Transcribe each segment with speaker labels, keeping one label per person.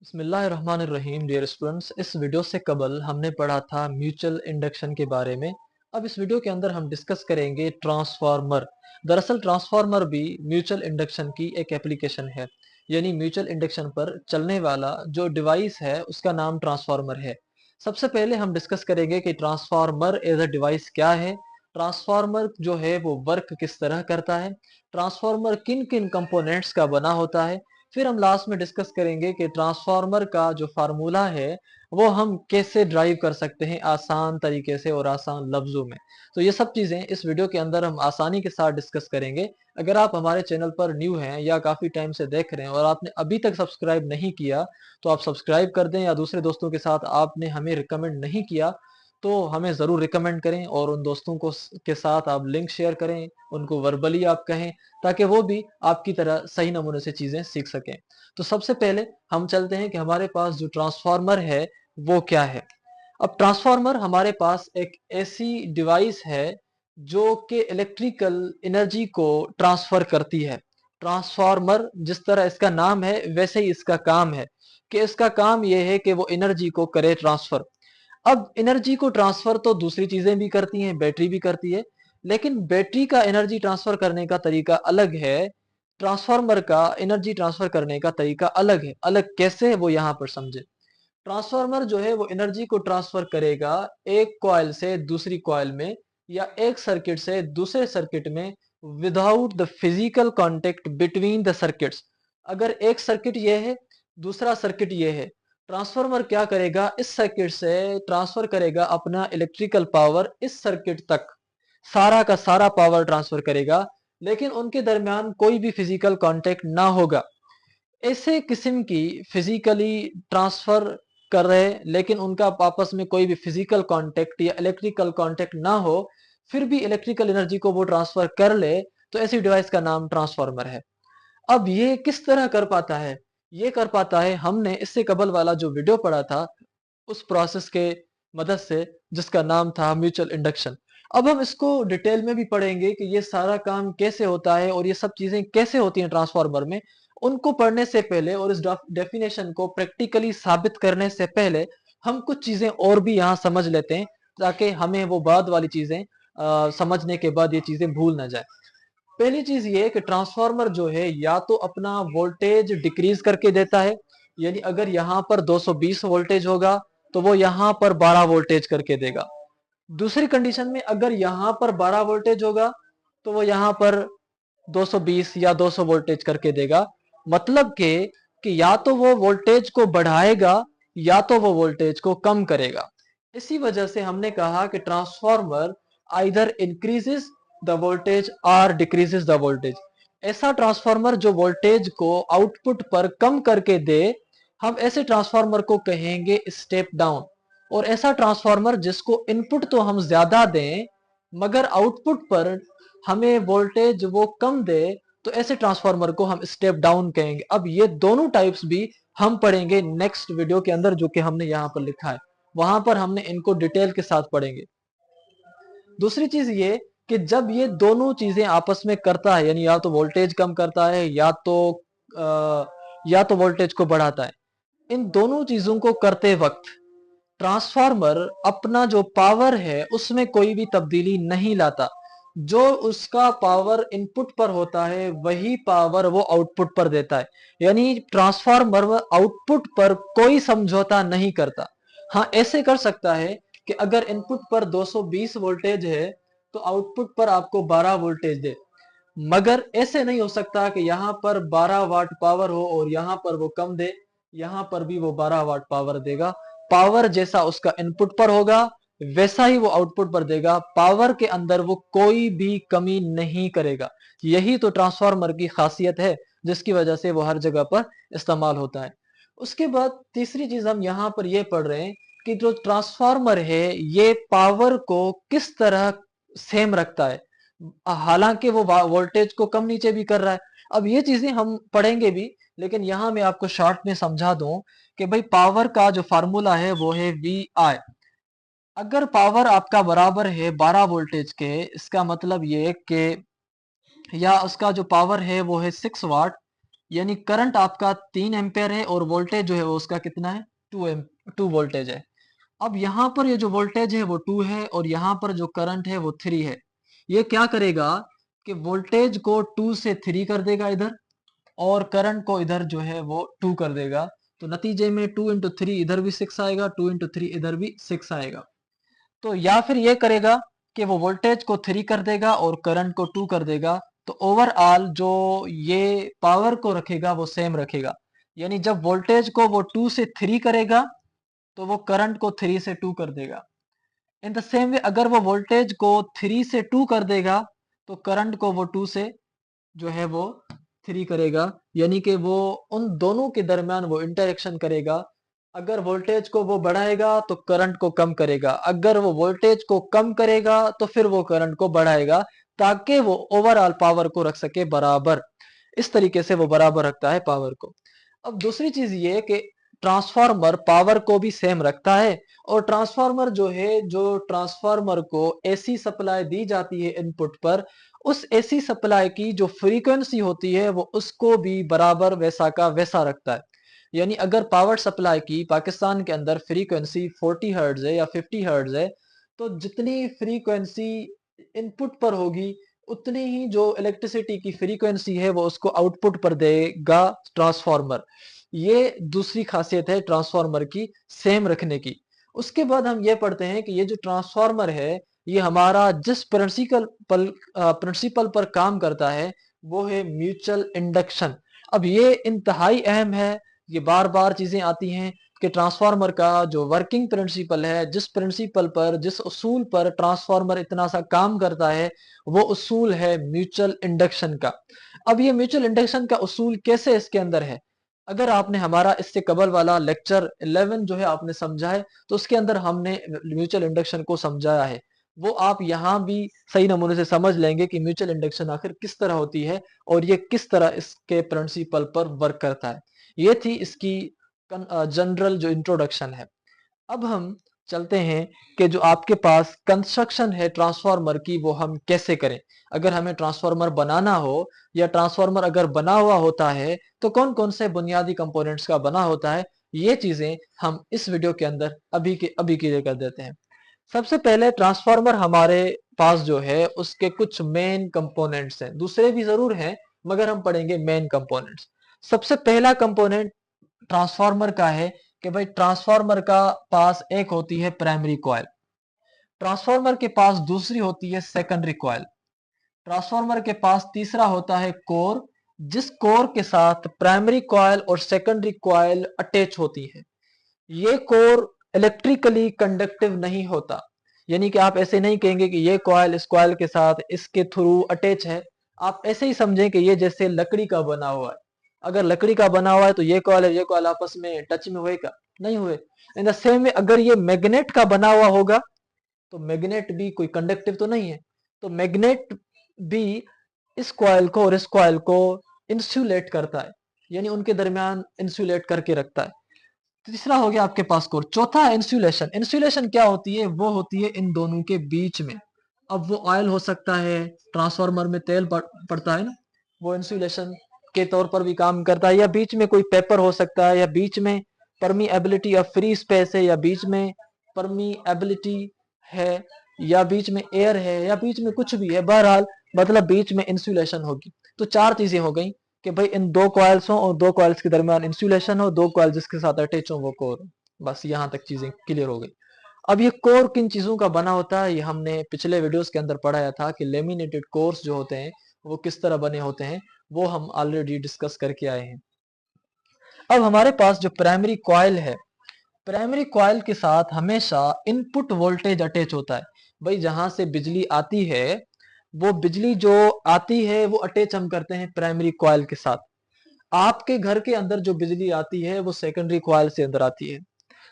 Speaker 1: बिस्मिल्लाहिर्रहमानिर्रहीम। Dear students, इस video से कबल हमने पढ़ा था म्यूचुअल इंडक्शन के बारे में। अब इस वीडियो के अंदर हम डिस्कस करेंगे ट्रांसफार्मर। दरअसल ट्रांसफार्मर भी म्यूचुअल इंडक्शन की एक एप्लीकेशन है, यानी म्यूचुअल इंडक्शन पर चलने वाला जो डिवाइस है उसका नाम ट्रांसफार्मर है। सबसे पहले हम डिस्कस करेंगे कि ट्रांसफार्मर एज अ डिवाइस क्या है, ट्रांसफार्मर जो है वो वर्क किस तरह करता है, ट्रांसफार्मर किन किन कंपोनेंट्स का बना होता है। फिर हम लास्ट में डिस्कस करेंगे कि ट्रांसफार्मर का जो फार्मूला है वो हम कैसे ड्राइव कर सकते हैं आसान तरीके से और आसान लफ्जों में। तो ये सब चीजें इस वीडियो के अंदर हम आसानी के साथ डिस्कस करेंगे। अगर आप हमारे चैनल पर न्यू हैं या काफी टाइम से देख रहे हैं और आपने अभी तक सब्सक्राइब नहीं किया तो आप सब्सक्राइब कर दें, या दूसरे दोस्तों के साथ आपने हमें रिकमेंड नहीं किया तो हमें जरूर रिकमेंड करें और उन दोस्तों को के साथ आप लिंक शेयर करें, उनको वर्बली आप कहें ताकि वो भी आपकी तरह सही नमूने से चीजें सीख सकें। तो सबसे पहले हम चलते हैं कि हमारे पास जो ट्रांसफार्मर है वो क्या है। अब ट्रांसफार्मर हमारे पास एक ऐसी डिवाइस है जो कि इलेक्ट्रिकल एनर्जी को ट्रांसफर करती है। ट्रांसफार्मर जिस तरह इसका नाम है वैसे ही इसका काम है कि इसका काम यह है कि वो एनर्जी को करे ट्रांसफर। अब एनर्जी को ट्रांसफर तो दूसरी चीजें भी करती हैं, बैटरी भी करती है, लेकिन बैटरी का एनर्जी ट्रांसफर करने का तरीका अलग है, ट्रांसफार्मर का एनर्जी ट्रांसफर करने का तरीका अलग है। अलग कैसे है वो यहां पर समझे। ट्रांसफार्मर जो है वो एनर्जी को ट्रांसफर करेगा एक कॉइल से दूसरी कॉइल में या एक सर्किट से दूसरे सर्किट में without the physical contact between the circuits. अगर एक सर्किट ये है, दूसरा सर्किट ये है, ट्रांसफार्मर क्या करेगा, इस सर्किट से ट्रांसफर करेगा अपना इलेक्ट्रिकल पावर इस सर्किट तक, सारा का सारा पावर ट्रांसफर करेगा, लेकिन उनके दरमियान कोई भी फिजिकल कांटेक्ट ना होगा। ऐसे किस्म की फिजिकली ट्रांसफर कर रहे लेकिन उनका आपस में कोई भी फिजिकल कांटेक्ट या इलेक्ट्रिकल कांटेक्ट ना हो, फिर भी इलेक्ट्रिकल एनर्जी को वो ट्रांसफर कर ले, तो ऐसी डिवाइस का नाम ट्रांसफार्मर है। अब ये किस तरह कर पाता है, ये कर पाता है, हमने इससे कबल वाला जो वीडियो पढ़ा था उस प्रोसेस के मदद से जिसका नाम था म्यूचुअल इंडक्शन। अब हम इसको डिटेल में भी पढ़ेंगे कि ये सारा काम कैसे होता है और ये सब चीजें कैसे होती हैं ट्रांसफार्मर में। उनको पढ़ने से पहले और इस डेफिनेशन को प्रैक्टिकली साबित करने से पहले हम कुछ चीजें और भी यहाँ समझ लेते हैं, ताकि हमें वो बाद वाली चीजें समझने के बाद ये चीजें भूल ना जाए। पहली चीज ये है कि ट्रांसफार्मर जो है या तो अपना वोल्टेज डिक्रीज करके देता है, यानी अगर यहाँ पर 220 वोल्टेज होगा तो वो यहाँ पर 12 वोल्टेज करके देगा। दूसरी कंडीशन में अगर यहाँ पर 12 वोल्टेज होगा तो वो यहाँ पर 220 या 200 वोल्टेज करके देगा। मतलब कि या तो वो वोल्टेज को बढ़ाएगा या तो वो वोल्टेज को कम करेगा। इसी वजह से हमने कहा कि transformer either increases the voltage और डिक्रीजेस द वोल्टेज। ऐसा ट्रांसफार्मर जो वोल्टेज को आउटपुट पर कम करके दे, हम ऐसे ट्रांसफार्मर को कहेंगे स्टेप डाउन। और ऐसा ट्रांसफार्मर जिसको इनपुट तो हम ज्यादा दें मगर आउटपुट पर हमें वोल्टेज वो कम दे, तो ऐसे ट्रांसफार्मर को हम स्टेप डाउन कहेंगे। अब ये दोनों टाइप्स भी हम पढ़ेंगे नेक्स्ट वीडियो के अंदर, जो कि हमने यहाँ पर लिखा है, वहां पर हमने इनको डिटेल के साथ पढ़ेंगे। दूसरी चीज ये कि जब ये दोनों चीजें आपस में करता है, यानी या तो वोल्टेज कम करता है या तो वोल्टेज को बढ़ाता है, इन दोनों चीजों को करते वक्त ट्रांसफार्मर अपना जो पावर है उसमें कोई भी तब्दीली नहीं लाता। जो उसका पावर इनपुट पर होता है वही पावर वो आउटपुट पर देता है, यानी ट्रांसफार्मर आउटपुट पर कोई समझौता नहीं करता। हाँ, ऐसे कर सकता है कि अगर इनपुट पर 220 वोल्टेज है तो आउटपुट पर आपको 12 वोल्टेज दे, मगर ऐसे नहीं हो सकता कि यहाँ पर 12 वाट पावर हो और यहाँ पर वो कम दे, यहाँ पर भी वो 12 वाट पावर देगा। पावर जैसा उसका इनपुट पर होगा वैसा ही वो आउटपुट पर देगा, पावर के अंदर वो कोई भी कमी नहीं करेगा। यही तो ट्रांसफार्मर की खासियत है जिसकी वजह से वो हर जगह पर इस्तेमाल होता है। उसके बाद तीसरी चीज हम यहाँ पर ये पढ़ रहे हैं कि जो ट्रांसफार्मर है ये पावर को किस तरह सेम रखता है, हालांकि वो वोल्टेज को कम नीचे भी कर रहा है। अब ये चीजें हम पढ़ेंगे भी, लेकिन यहां मैं आपको शॉर्ट में समझा दूं कि भाई पावर का जो फार्मूला है वो है वी आई। अगर पावर आपका बराबर है 12 वोल्टेज के, इसका मतलब ये कि या उसका जो पावर है वो है 6 वाट, यानी करंट आपका 3 एम्पेयर है और वोल्टेज जो है वो उसका कितना है, 2 वोल्टेज है। अब यहाँ पर ये जो वोल्टेज है वो 2 है और यहाँ पर जो करंट है वो 3 है। ये क्या करेगा कि वोल्टेज को 2 से 3 कर देगा इधर, और करंट को इधर जो है वो 2 कर देगा। तो नतीजे में 2 इंटू 3 इधर भी 6 आएगा, 2 इंटू 3 इधर भी 6 आएगा। तो या फिर ये करेगा कि वो वोल्टेज को 3 कर देगा और करंट को 2 कर देगा। तो ओवरऑल जो ये पावर को रखेगा वो सेम रखेगा। यानी जब वोल्टेज को वो 2 से 3 करेगा तो वो करंट को 3 से 2 कर देगा। इन द सेम वे अगर वो वोल्टेज को 3 से 2 कर देगा तो करंट को वो 2 से जो है वो 3 करेगा। यानी कि वो उन दोनों के दरमियान वो इंटरेक्शन करेगा। अगर वोल्टेज को वो बढ़ाएगा तो करंट को कम करेगा, अगर वो वोल्टेज को कम करेगा तो फिर वो करंट को बढ़ाएगा, ताकि वो ओवरऑल पावर को रख सके बराबर। इस तरीके से वो बराबर रखता है पावर को। अब दूसरी चीज ये कि ट्रांसफार्मर पावर को भी सेम रखता है। और ट्रांसफार्मर जो है, जो ट्रांसफार्मर को एसी सप्लाई दी जाती है इनपुट पर, उस एसी सप्लाई की जो फ्रीक्वेंसी होती है वो उसको भी बराबर वैसा का वैसा रखता है। यानी अगर पावर सप्लाई की पाकिस्तान के अंदर फ्रीक्वेंसी 40 हर्ट्ज है या 50 हर्ट्ज है, तो जितनी फ्रीक्वेंसी इनपुट पर होगी उतनी ही जो इलेक्ट्रिसिटी की फ्रीक्वेंसी है वो उसको आउटपुट पर देगा ट्रांसफार्मर। ये दूसरी खासियत है ट्रांसफार्मर की सेम रखने की। उसके बाद हम ये पढ़ते हैं कि ये जो ट्रांसफार्मर है ये हमारा जिस प्रिंसिपल पर काम करता है वो है म्यूचुअल इंडक्शन। अब ये इंतहाई अहम है, ये बार बार चीजें आती हैं कि ट्रांसफार्मर का जो वर्किंग प्रिंसिपल है, जिस प्रिंसिपल पर, जिस उसूल पर ट्रांसफार्मर इतना सा काम करता है, वो उसूल है म्यूचुअल इंडक्शन का। अब ये म्यूचुअल इंडक्शन का उसूल कैसे इसके अंदर है, अगर आपने हमारा इससे कबल वाला लेक्चर 11 जो है आपने समझा है, तो उसके अंदर हमने म्यूचुअल इंडक्शन को समझाया है। वो आप यहाँ भी सही नमूने से समझ लेंगे कि म्यूचुअल इंडक्शन आखिर किस तरह होती है और ये किस तरह इसके प्रिंसिपल पर वर्क करता है। ये थी इसकी जनरल जो इंट्रोडक्शन है। अब हम चलते हैं कि जो आपके पास कंस्ट्रक्शन है ट्रांसफार्मर की वो हम कैसे करें। अगर हमें ट्रांसफार्मर बनाना हो या ट्रांसफार्मर अगर बना हुआ होता है तो कौन कौन से बुनियादी कंपोनेंट्स का बना होता है, ये चीजें हम इस वीडियो के अंदर अभी के लिए कर देते हैं। सबसे पहले ट्रांसफार्मर हमारे पास जो है उसके कुछ मेन कंपोनेंट्स हैं, दूसरे भी जरूर हैं मगर हम पढ़ेंगे मेन कंपोनेंट्स। सबसे पहला कंपोनेंट ट्रांसफार्मर का है कि भाई ट्रांसफार्मर का पास एक होती है प्राइमरी कॉइल, ट्रांसफार्मर के पास दूसरी होती है सेकेंडरी कॉइल, ट्रांसफार्मर के पास तीसरा होता है कोर, जिस कोर के साथ प्राइमरी कॉइल और सेकेंडरी कॉइल अटैच होती है। ये कोर इलेक्ट्रिकली कंडक्टिव नहीं होता। यानी कि आप ऐसे नहीं कहेंगे कि ये कॉइल इस कॉइल के साथ इसके थ्रू अटैच है। आप ऐसे ही समझें कि ये जैसे लकड़ी का बना हुआ है। अगर लकड़ी का बना हुआ है तो ये कॉइल है ये कॉइल आपस में टच में होएगा, नहीं हुए। इन द सेम वे अगर ये मैग्नेट का बना हुआ होगा तो मैग्नेट भी कोई कंडक्टिव तो नहीं है, तो मैग्नेट भी इस कॉइल को और इस कॉइल को इंसुलेट करता है, यानी उनके दरमियान इंसुलेट करके रखता है। तीसरा हो गया आपके पास कोर। चौथा है इंसुलेशन। इंसुलेशन क्या होती है, वो होती है इन दोनों के बीच में। अब वो ऑयल हो सकता है, ट्रांसफार्मर में तेल पड़ता है ना, वो इंसुलेशन के तौर पर भी काम करता है, या बीच में कोई पेपर हो सकता है, या बीच में परमीएबिलिटी या फ्री स्पेस है, या बीच में परमीएबिलिटी है, या बीच में एयर है, या बीच में कुछ भी है, बहरहाल मतलब बीच में इंसुलेशन होगी। तो चार चीजें हो गई कि भाई इन दो कॉइल्स हो और दो कॉइल्स के दरमियान इंसुलेशन हो, दो कॉइल जिसके साथ अटैच हो वो कोर। बस यहाँ तक चीजें क्लियर हो गई। अब ये कोर किन चीजों का बना होता है, ये हमने पिछले वीडियोस के अंदर पढ़ाया था कि लेमिनेटेड कोर्स जो होते हैं वो किस तरह बने होते हैं, वो हम ऑलरेडी डिस्कस करके आए हैं। अब हमारे पास जो प्राइमरी कॉइल है, प्राइमरी कॉइल के साथ हमेशा इनपुट वोल्टेज अटैच होता है। भाई जहां से बिजली आती है, वो बिजली जो आती है वो अटैच हम करते हैं प्राइमरी कॉइल के साथ। आपके घर के अंदर जो बिजली आती है वो सेकेंडरी कॉइल से अंदर आती है।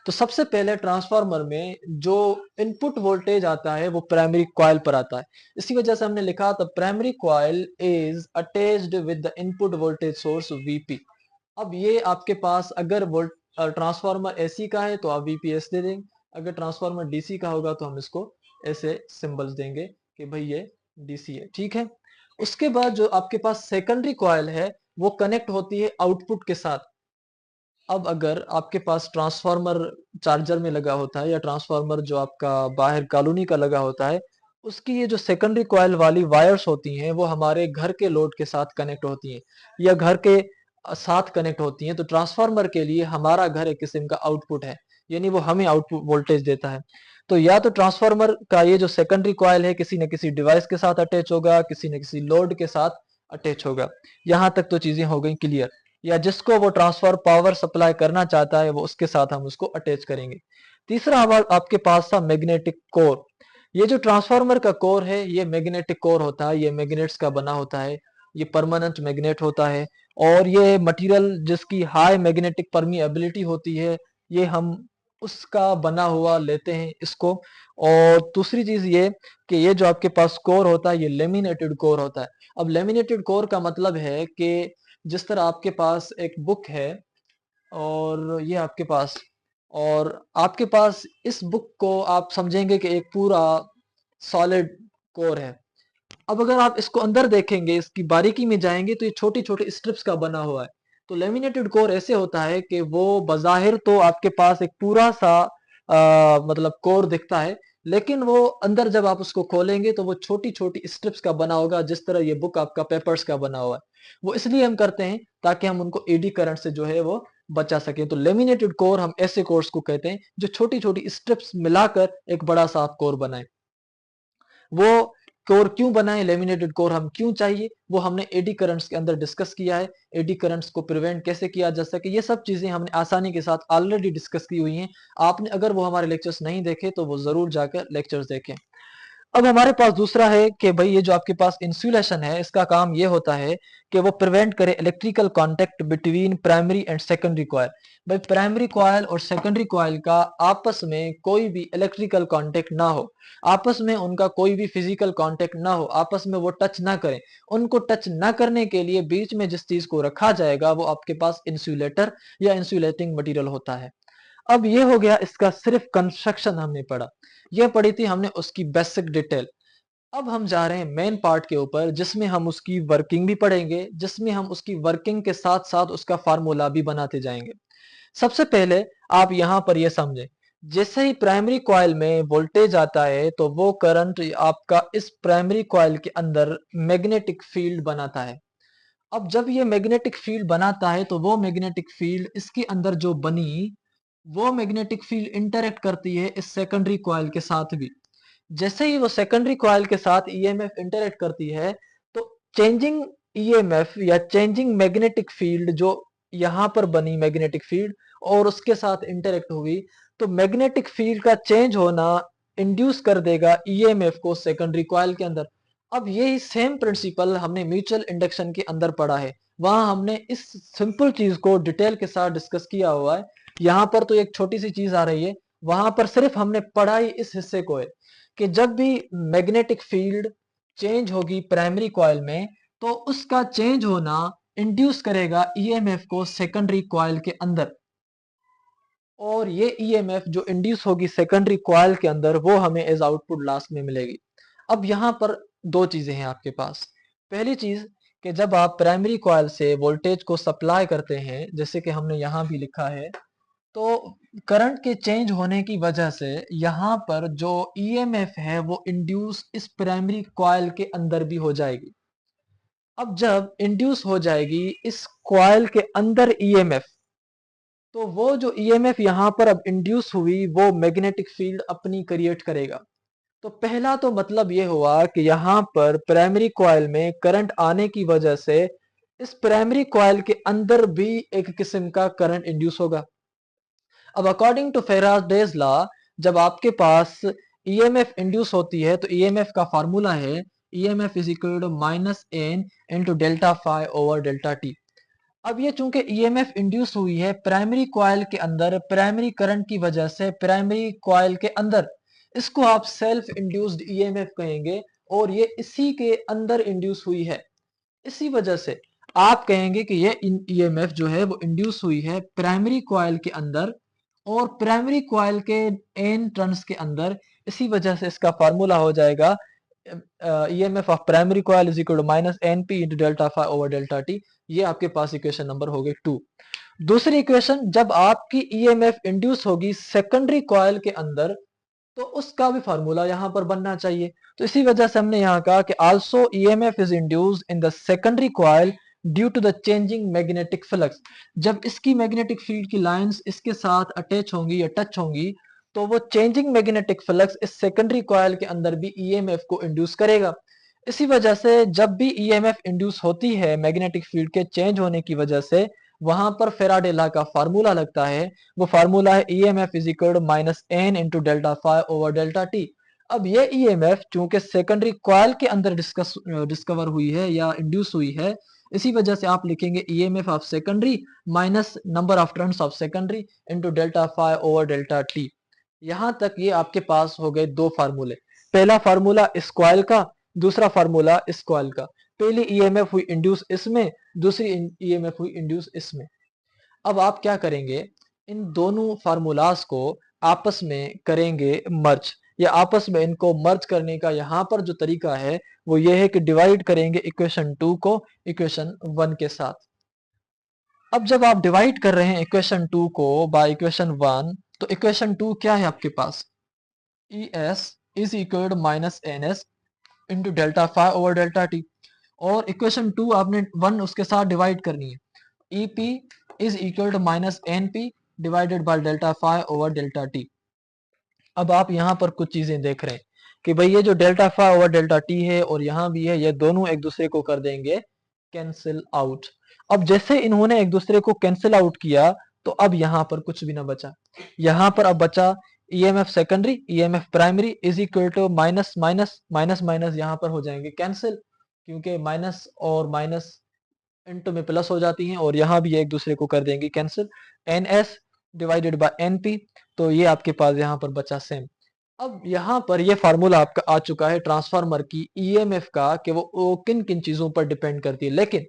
Speaker 1: तो सबसे पहले ट्रांसफार्मर में जो इनपुट वोल्टेज आता है वो प्राइमरी कॉइल पर आता है। इसी वजह से हमने लिखा था primary coil is attached with the input voltage source VP. अब ये आपके पास अगर वोल्ट ट्रांसफार्मर एसी का है तो आप वीपीएस दे देंगे, अगर ट्रांसफार्मर डीसी का होगा तो हम इसको ऐसे सिंबल्स देंगे कि भाई ये डीसी है, ठीक है। उसके बाद जो आपके पास सेकेंडरी कॉइल है, वो कनेक्ट होती है आउटपुट के साथ। अब अगर आपके पास ट्रांसफार्मर चार्जर में लगा होता है या ट्रांसफार्मर जो आपका बाहर कॉलोनी का लगा होता है, उसकी ये जो सेकेंडरी कॉइल वाली वायर्स होती हैं वो हमारे घर के लोड के साथ कनेक्ट होती हैं या घर के साथ कनेक्ट होती हैं। तो ट्रांसफार्मर के लिए हमारा घर एक किस्म का आउटपुट है, यानी वो हमें आउटपुट वोल्टेज देता है। तो या तो ट्रांसफार्मर का ये जो सेकेंडरी कॉइल है किसी न किसी डिवाइस के साथ अटैच होगा, किसी न किसी लोड के साथ अटैच होगा। यहाँ तक तो चीजें हो गई क्लियर। या जिसको वो ट्रांसफर पावर सप्लाई करना चाहता है वो उसके साथ हम उसको अटैच करेंगे। तीसरा आपके पास था मैग्नेटिक कोर। ये जो ट्रांसफार्मर का कोर है ये मैग्नेटिक कोर होता है, ये मैग्नेट्स का बना होता है, ये परमानेंट मैग्नेट होता है। और ये मटेरियल जिसकी हाई मैग्नेटिक परमिएबिलिटी होती है, ये हम उसका बना हुआ लेते हैं इसको। और दूसरी चीज ये कि ये जो आपके पास कोर होता है ये लेमिनेटेड कोर होता है। अब लेमिनेटेड कोर का मतलब है कि जिस तरह आपके पास एक बुक है और ये आपके पास, और आपके पास इस बुक को आप समझेंगे कि एक पूरा सॉलिड कोर है। अब अगर आप इसको अंदर देखेंगे, इसकी बारीकी में जाएंगे तो ये छोटी छोटी स्ट्रिप्स का बना हुआ है। तो लेमिनेटेड कोर ऐसे होता है कि वो बाहिर तो आपके पास एक पूरा सा मतलब कोर दिखता है, लेकिन वो अंदर जब आप उसको खोलेंगे तो वो छोटी छोटी स्ट्रिप्स का बना होगा, जिस तरह ये बुक आपका पेपर्स का बना हुआ है। वो इसलिए हम करते हैं ताकि हम उनको एडी करंट से जो है वो बचा सकें। तो लेमिनेटेड कोर हम ऐसे कोर्स को कहते हैं जो छोटी छोटी स्ट्रिप्स मिलाकर एक बड़ा सा आप कोर बनाए। वो कोर क्यों बनाए, लेमिनेटेड कोर हम क्यों चाहिए, वो हमने एडी करंट्स के अंदर डिस्कस किया है। एडी करंट्स को प्रिवेंट कैसे किया जा सके, ये सब चीजें हमने आसानी के साथ ऑलरेडी डिस्कस की हुई हैं। आपने अगर वो हमारे लेक्चर्स नहीं देखे तो वो जरूर जाकर लेक्चर्स देखें। अब हमारे पास दूसरा है कि भाई ये जो आपके पास इंसुलेशन है इसका काम ये होता है कि वो प्रिवेंट करे electrical contact between primary and secondary coil. भाई प्राइमरी कॉइल और सेकेंडरी कॉइल का आपस में कोई भी इलेक्ट्रिकल कांटेक्ट ना हो, आपस में उनका कोई भी फिजिकल कांटेक्ट ना हो, आपस में वो टच ना करें। उनको टच ना करने के लिए बीच में जिस चीज को रखा जाएगा वो आपके पास इंसुलेटर या इंसुलेटिंग मटेरियल होता है। अब ये हो गया इसका सिर्फ कंस्ट्रक्शन हमने पढ़ा, ये पढ़ी थी हमने उसकी बेसिक डिटेल। अब हम जा रहे हैं मेन पार्ट के ऊपर जिसमें हम उसकी वर्किंग भी पढ़ेंगे, जिसमें हम उसकी वर्किंग के साथ साथ उसका फार्मूला भी बनाते जाएंगे। सबसे पहले आप यहां पर यह समझें, जैसे ही प्राइमरी कॉइल में वोल्टेज आता है तो वो करंट आपका इस प्राइमरी कॉइल के अंदर मैग्नेटिक फील्ड बनाता है। अब जब ये मैग्नेटिक फील्ड बनाता है तो वो मैग्नेटिक फील्ड इसके अंदर जो बनी, वो मैग्नेटिक फील्ड इंटरेक्ट करती है इस सेकेंडरी कॉइल के साथ भी। जैसे ही वो सेकेंडरी कॉइल के साथ ईएमएफ इंटरेक्ट करती है तो चेंजिंग ईएमएफ या चेंजिंग मैग्नेटिक फील्ड जो यहां पर बनी मैग्नेटिक फील्ड और उसके साथ इंटरेक्ट हुई, तो मैग्नेटिक फील्ड का चेंज होना इंड्यूस कर देगा ईएमएफ को सेकेंडरी कॉइल के अंदर। अब यही सेम प्रिंसिपल हमने म्यूचुअल इंडक्शन के अंदर पढ़ा है, वहां हमने इस सिंपल चीज को डिटेल के साथ डिस्कस किया हुआ है। यहाँ पर तो एक छोटी सी चीज आ रही है, वहां पर सिर्फ हमने पढ़ा ही इस हिस्से को है कि जब भी मैग्नेटिक फील्ड चेंज होगी प्राइमरी कॉइल में तो उसका चेंज होना इंड्यूस करेगा ईएमएफ को सेकेंडरी कॉइल के अंदर, और ये ईएमएफ जो इंड्यूस होगी सेकेंडरी कॉइल के अंदर वो हमें एज आउटपुट लास्ट में मिलेगी। अब यहाँ पर दो चीजें हैं आपके पास। पहली चीज कि जब आप प्राइमरी कॉइल से वोल्टेज को सप्लाई करते हैं, जैसे कि हमने यहाँ भी लिखा है, तो करंट के चेंज होने की वजह से यहाँ पर जो ईएमएफ है वो इंड्यूस इस प्राइमरी कॉइल के अंदर भी हो जाएगी। अब जब इंड्यूस हो जाएगी इस कॉइल के अंदर ईएमएफ, तो वो जो ईएमएफ यहाँ पर अब इंड्यूस हुई वो मैग्नेटिक फील्ड अपनी क्रिएट करेगा। तो पहला तो मतलब ये हुआ कि यहाँ पर प्राइमरी कॉइल में करंट आने की वजह से इस प्राइमरी कॉइल के अंदर भी एक किस्म का करंट इंड्यूस होगा। अब अकॉर्डिंग टू फेराडेज लॉ, जब आपके पास ईएमएफ इंड्यूस होती है तो ईएमएफ का फार्मूला है EMF is equal to minus N into delta phi over delta T. अब ये चूंकि ईएमएफ इंड्यूस हुई है प्राइमरी कॉइल के अंदर प्राइमरी करंट की वजह से प्राइमरी कॉइल के अंदर, इसको आप सेल्फ इंड्यूस्ड ईएमएफ कहेंगे, और ये इसी के अंदर इंड्यूस हुई है। इसी वजह से आप कहेंगे कि ये ईएमएफ जो है वो इंड्यूस हुई है प्राइमरी कॉइल के अंदर और प्राइमरी कॉइल के एन टर्न्स के अंदर। इसी वजह से इसका फार्मूला हो जाएगा EMF of primary coil is equal to minus NP into delta phi over delta T. ये आपके पास इक्वेशन नंबर हो गई 2। दूसरी इक्वेशन, जब आपकी EMF इंड्यूस होगी सेकेंडरी कॉइल के अंदर, तो उसका भी फार्मूला यहां पर बनना चाहिए। तो इसी वजह से हमने यहां कहा कि also EMF is induced in the secondary coil due to the changing magnetic flux. जब इसकी मैग्नेटिक फील्ड की लाइंस इसके साथ अटैच होंगी या टच होंगी, तो वो चेंजिंग मैग्नेटिक फ्लक्स इस सेकेंडरी कॉइल के अंदर भी EMF को इंड्यूस करेगा। इसी वजह से जब भी EMF इंड्यूस होती है मैग्नेटिक फील्ड के चेंज होने की वजह से, वहां पर फेराडे लॉ का फार्मूला लगता है। वो फार्मूला है EMF is equal to minus N into delta phi over delta T. अब ये EMF चूंकि सेकेंडरी कॉइल के अंदर डिस्कवर हुई है या इंड्यूस हुई है, इसी वजह से आप लिखेंगे EMF of secondary minus number of turns of secondary into delta phi over delta T. यहां तक ये आपके पास हो गए दो फार्मूले। पहला फार्मूला इस कॉइल का, दूसरा फार्मूला इस कॉइल का। पहली EMF हुई इंड्यूस इसमें, दूसरी EMF हुई इंड्यूस इसमें। अब आप क्या करेंगे, इन दोनों फार्मूलाज को आपस में करेंगे मर्ज, या आपस में इनको मर्ज करने का यहां पर जो तरीका है वो ये है कि डिवाइड करेंगे इक्वेशन 2 को इक्वेशन 1 के साथ। अब जब आप डिवाइड कर रहे हैं इक्वेशन 2 को बाय इक्वेशन 1, तो इक्वेशन 2 क्या है आपके पास, ES is equal to minus NS into delta phi over delta T. और इक्वेशन 2 आपने 1 उसके साथ डिवाइड करनी है, EP is equal to minus NP divided by delta phi over delta T. अब आप यहाँ पर कुछ चीजें देख रहे हैं कि भाई ये जो delta phi over delta T है और यहाँ भी है, ये दोनों एक दूसरे को कर देंगे कैंसिल आउट। अब जैसे इन्होंने एक दूसरे को कैंसिल आउट किया, तो अब यहाँ पर कुछ भी ना बचा। यहाँ पर अब बचा EMF secondary EMF primary is equal to minus minus minus minus, यहाँ पर हो जाएंगे कैंसिल, क्योंकि माइनस और माइनस इंटू में प्लस हो जाती हैं, और यहाँ भी एक दूसरे को कर देंगे cancel. NS divided by NP, तो ये आपके पास यहाँ पर बचा सेम। अब यहाँ पर ये फार्मूला आपका आ चुका है ट्रांसफार्मर की EMF का, कि वो किन किन चीजों पर डिपेंड करती है। लेकिन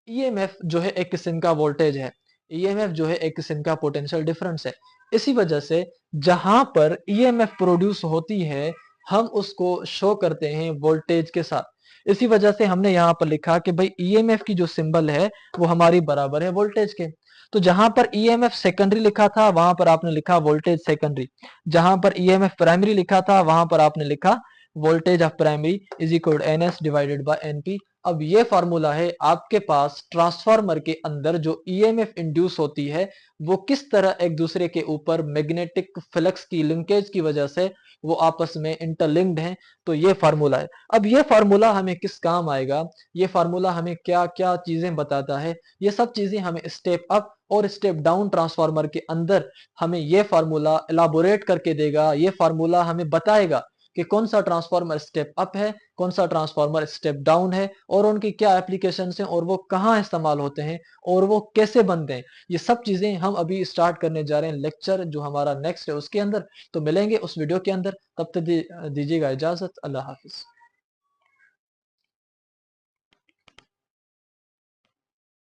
Speaker 1: EMF जो है एक किस्म का वोल्टेज है, EMF जो है एक किस्म का पोटेंशियल डिफरेंस है। इसी वजह से जहां पर EMF प्रोड्यूस होती है, हम उसको शो करते हैं वोल्टेज के साथ। इसी वजह से हमने यहाँ पर लिखा कि भाई EMF की जो सिंबल है वो हमारी बराबर है वोल्टेज के। तो जहां पर EMF सेकेंडरी लिखा था वहां पर आपने लिखा वोल्टेज सेकेंडरी, जहां पर EMF प्राइमरी लिखा था वहां पर आपने लिखा voltage of primary is equal to NS divided by NP। अब ये फार्मूला है आपके पास ट्रांसफार्मर के अंदर जो EMF इंड्यूस होती है वो किस तरह एक दूसरे के ऊपर मैग्नेटिक फ्लक्स की लिंकेज की वजह से वो आपस में इंटरलिंक्ड हैं। तो ये फार्मूला है। अब ये फार्मूला हमें किस काम आएगा, ये फार्मूला हमें क्या क्या चीजें बताता है, ये सब चीजें हमें स्टेप अप और स्टेप डाउन ट्रांसफार्मर के अंदर हमें ये फार्मूला एलाबोरेट करके देगा। ये फार्मूला हमें बताएगा कि कौन सा ट्रांसफार्मर स्टेप अप है, कौन सा ट्रांसफार्मर स्टेप डाउन है, और उनकी क्या एप्लीकेशन है, और वो कहाँ इस्तेमाल होते हैं, और वो कैसे बनते हैं। ये सब चीजें हम अभी स्टार्ट करने जा रहे हैं लेक्चर जो हमारा नेक्स्ट है उसके अंदर। तो मिलेंगे उस वीडियो के अंदर, तब तक दीजिएगा इजाजत। अल्लाह हाफिज।